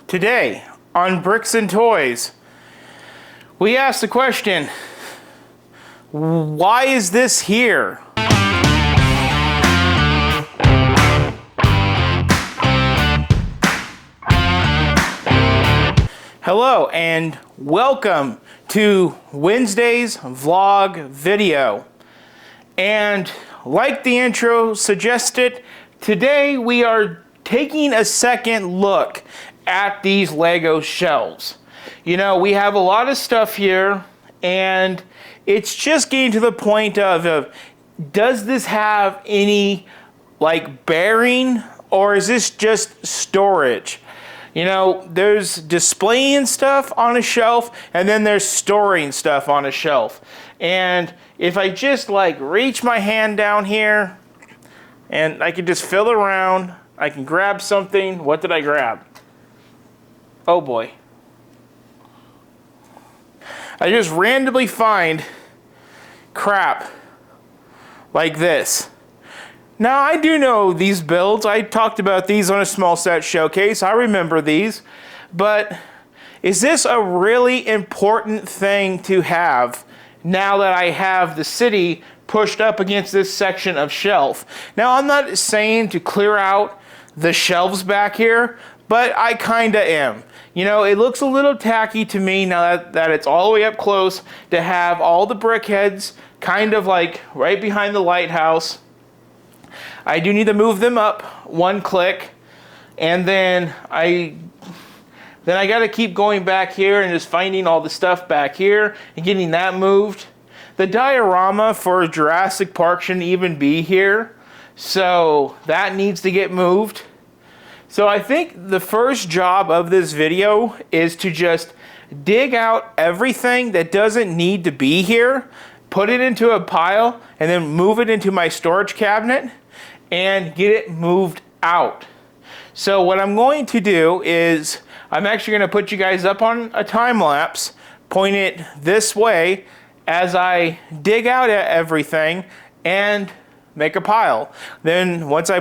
Today on Bricks and Toys, we asked the question, why is this here? Hello and welcome to Wednesday's vlog video. And like the intro suggested, today we are taking a second look at these Lego shelves. You know, we have a lot of stuff here and it's just getting to the point of does this have any like bearing, or is this just storage? You know, there's displaying stuff on a shelf and then there's storing stuff on a shelf. And if I just like reach my hand down here and I can just fill around, I can grab something. What did I grab? Oh boy. I just randomly find crap like this. Now, I do know these builds. I talked about these on a small set showcase. I remember these. But is this a really important thing to have now that I have the city pushed up against this section of shelf? Now, I'm not saying to clear out the shelves back here, but I kinda am. You know, it looks a little tacky to me now that it's all the way up close to have all the brick heads kind of like right behind the lighthouse. I do need to move them up one click, and then I got to keep going back here and just finding all the stuff back here and getting that moved. The diorama for Jurassic Park shouldn't even be here, so that needs to get moved. So I think the first job of this video is to just dig out everything that doesn't need to be here, put it into a pile, and then move it into my storage cabinet and get it moved out. So what I'm going to do is I'm actually going to put you guys up on a time lapse, point it this way as I dig out everything and make a pile. Then once I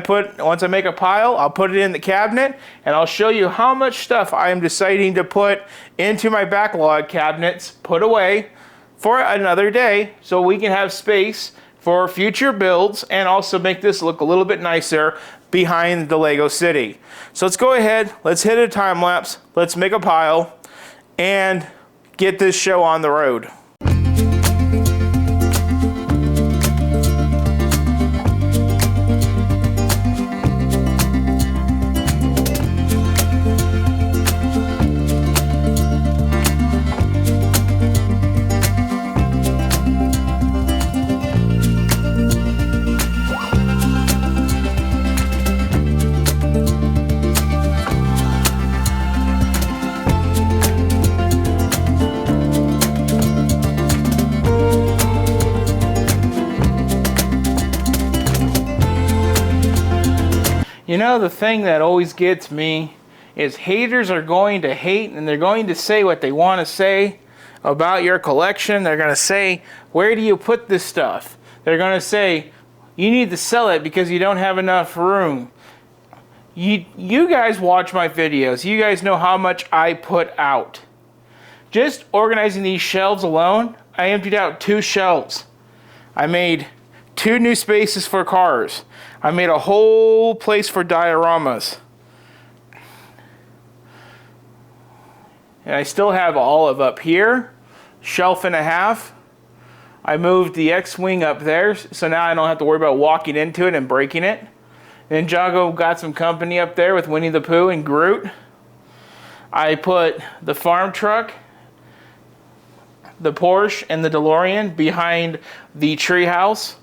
make a pile, I'll put it in the cabinet and I'll show you how much stuff I am deciding to put into my backlog cabinets, put away for another day so we can have space for future builds and also make this look a little bit nicer behind the Lego City. So let's go ahead, let's hit a time lapse, let's make a pile and get this show on the road. You know, the thing that always gets me is haters are going to hate and they're going to say what they want to say about your collection. They're going to say, where do you put this stuff? They're going to say, you need to sell it because you don't have enough room. You guys watch my videos. You guys know how much I put out. Just organizing these shelves alone, I emptied out 2 shelves. I made 2 new spaces for cars. I made a whole place for dioramas. And I still have olive up here, shelf and a half. I moved the X-Wing up there, so now I don't have to worry about walking into it and breaking it. And Jago got some company up there with Winnie the Pooh and Groot. I put the farm truck, the Porsche, and the DeLorean behind the treehouse.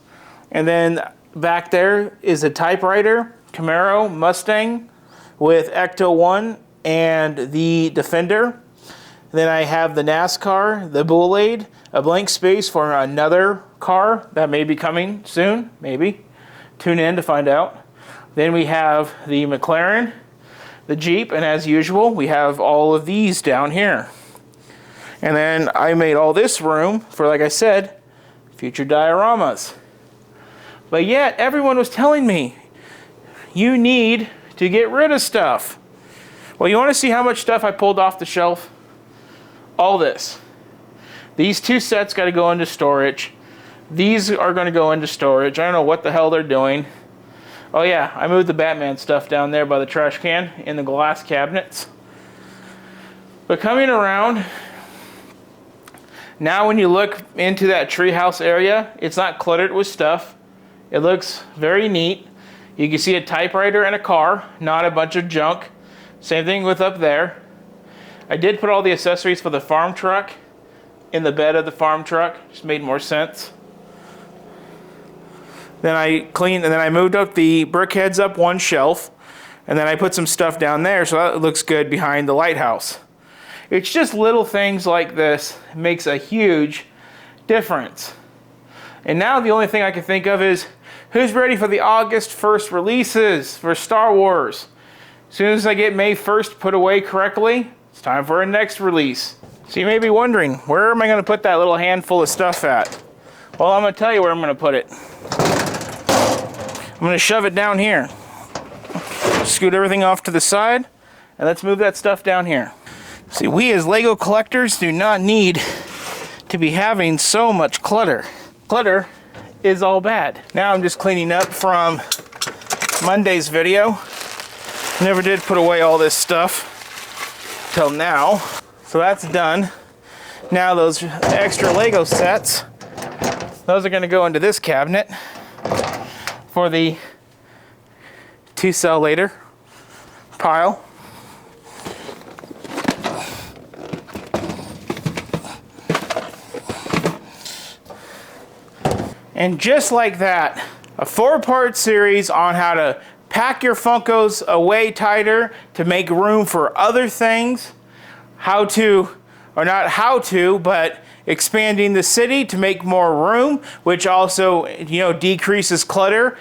And then back there is a typewriter, Camaro, Mustang with Ecto 1 and the Defender. Then I have the NASCAR, the Boulade, a blank space for another car that may be coming soon, maybe. Tune in to find out. Then we have the McLaren, the Jeep, and as usual, we have all of these down here. And then I made all this room for, like I said, future dioramas. But yet, everyone was telling me, you need to get rid of stuff. Well, you want to see how much stuff I pulled off the shelf? All this. These 2 sets got to go into storage. These are going to go into storage. I don't know what the hell they're doing. Oh yeah, I moved the Batman stuff down there by the trash can in the glass cabinets. But coming around, now when you look into that treehouse area, it's not cluttered with stuff. It looks very neat. You can see a typewriter and a car, not a bunch of junk. Same thing with up there. I did put all the accessories for the farm truck in the bed of the farm truck. Just made more sense. Then I cleaned, and then I moved up the brickheads up one shelf, and then I put some stuff down there so that looks good behind the lighthouse. It's just little things like this makes a huge difference. And now the only thing I can think of is who's ready for the August 1st releases for Star Wars. As soon as I get May 1st put away correctly, it's time for a next release. So you may be wondering, where am I going to put that little handful of stuff at? Well, I'm going to tell you where I'm going to put it. I'm going to shove it down here. Scoot everything off to the side, and let's move that stuff down here. See, we as Lego collectors do not need to be having so much clutter. Clutter is all bad. Now I'm just cleaning up from Monday's video. Never did put away all this stuff till now. So that's done. Now those extra Lego sets, those are going to go into this cabinet for the to sell later pile. And just like that, a 4-part series on how to pack your Funkos away tighter to make room for other things. How to, or not how to, but expanding the city to make more room, which also, decreases clutter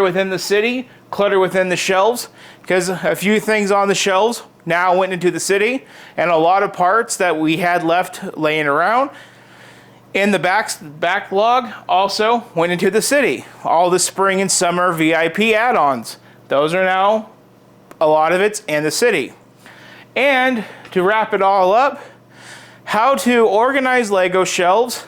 within the city, clutter within the shelves, because a few things on the shelves now went into the city, and a lot of parts that we had left laying around in the backlog also went into the city. All the spring and summer VIP add-ons, those are now, a lot of it's in the city. And to wrap it all up, how to organize Lego shelves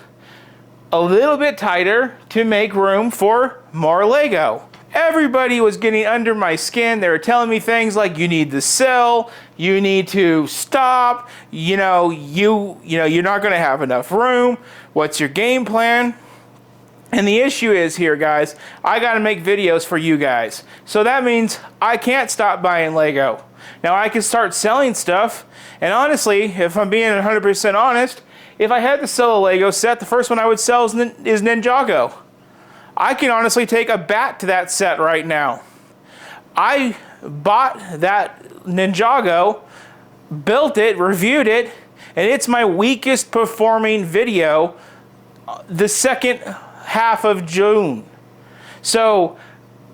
a little bit tighter to make room for more Lego. Everybody was getting under my skin. They were telling me things like, you need to sell, you need to stop, you're not going to have enough room. What's your game plan? And the issue is here, guys, I got to make videos for you guys. So that means I can't stop buying Lego. Now I can start selling stuff, and honestly, if I'm being 100% honest, if I had to sell a Lego set, the first one I would sell is Ninjago. I can honestly take a bat to that set right now. I bought that Ninjago, built it, reviewed it, and it's my weakest performing video the second half of June. So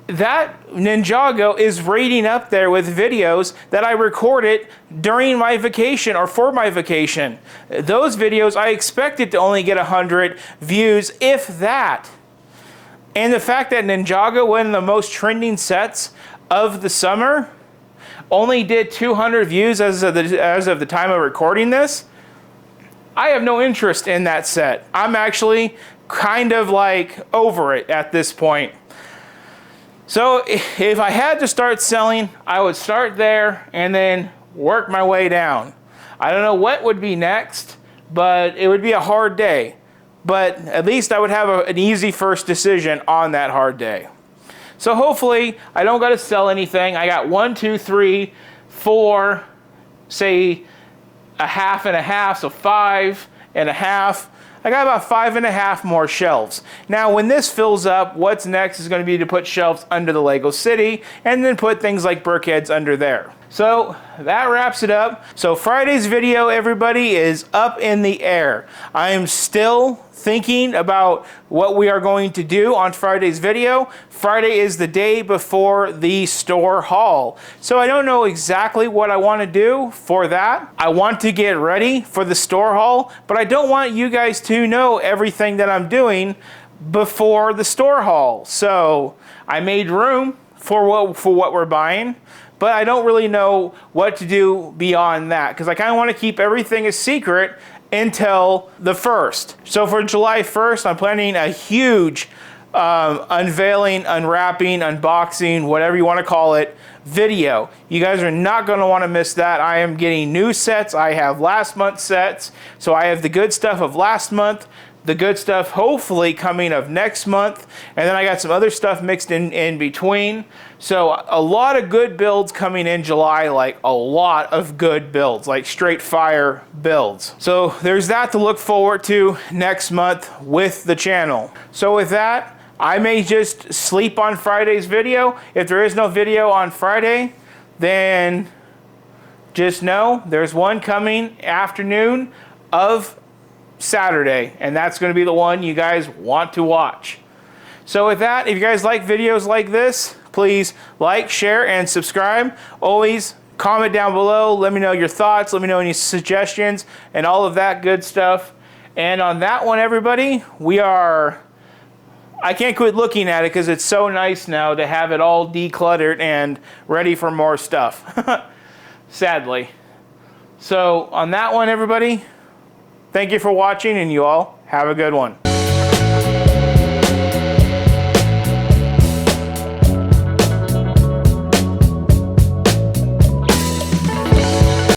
that Ninjago is rating up there with videos that I recorded during my vacation or for my vacation. Those videos I expected to only get 100 views, if that. And the fact that Ninjago, one of the most trending sets of the summer, only did 200 views as of the time of recording this, I have no interest in that set. I'm actually kind of like over it at this point. So if I had to start selling, I would start there and then work my way down. I don't know what would be next, but it would be a hard day. But at least I would have an easy first decision on that hard day. So hopefully I don't got to sell anything. I got 1, 2, 3, 4, say a half and a half, so 5 and a half. I got about 5.5 more shelves. Now when this fills up, what's next is going to be to put shelves under the Lego City and then put things like brickheads under there. So that wraps it up. So Friday's video, everybody, is up in the air. I am still thinking about what we are going to do on Friday's video. Friday is the day before the store haul. So I don't know exactly what I want to do for that. I want to get ready for the store haul, but I don't want you guys to know everything that I'm doing before the store haul. So I made room for what we're buying, but I don't really know what to do beyond that because I kind of want to keep everything a secret until the 1st. So for July 1st, I'm planning a huge unveiling, unwrapping, unboxing, whatever you want to call it, video. You guys are not going to want to miss that. I am getting new sets. I have last month's sets. So I have the good stuff of last month, the good stuff hopefully coming of next month, and then I got some other stuff mixed in between. So a lot of good builds coming in July, like a lot of good builds, like straight fire builds. So there's that to look forward to next month with the channel. So with that, I may just sleep on Friday's video. If there is no video on Friday, then just know there's one coming afternoon of Saturday, and that's going to be the one you guys want to watch. So with that, if you guys like videos like this, please like, share, and subscribe. Always comment down below. Let me know your thoughts. Let me know any suggestions and all of that good stuff. And on that one, everybody, I can't quit looking at it because it's so nice now to have it all decluttered and ready for more stuff. Sadly. So on that one, everybody, thank you for watching, and you all have a good one.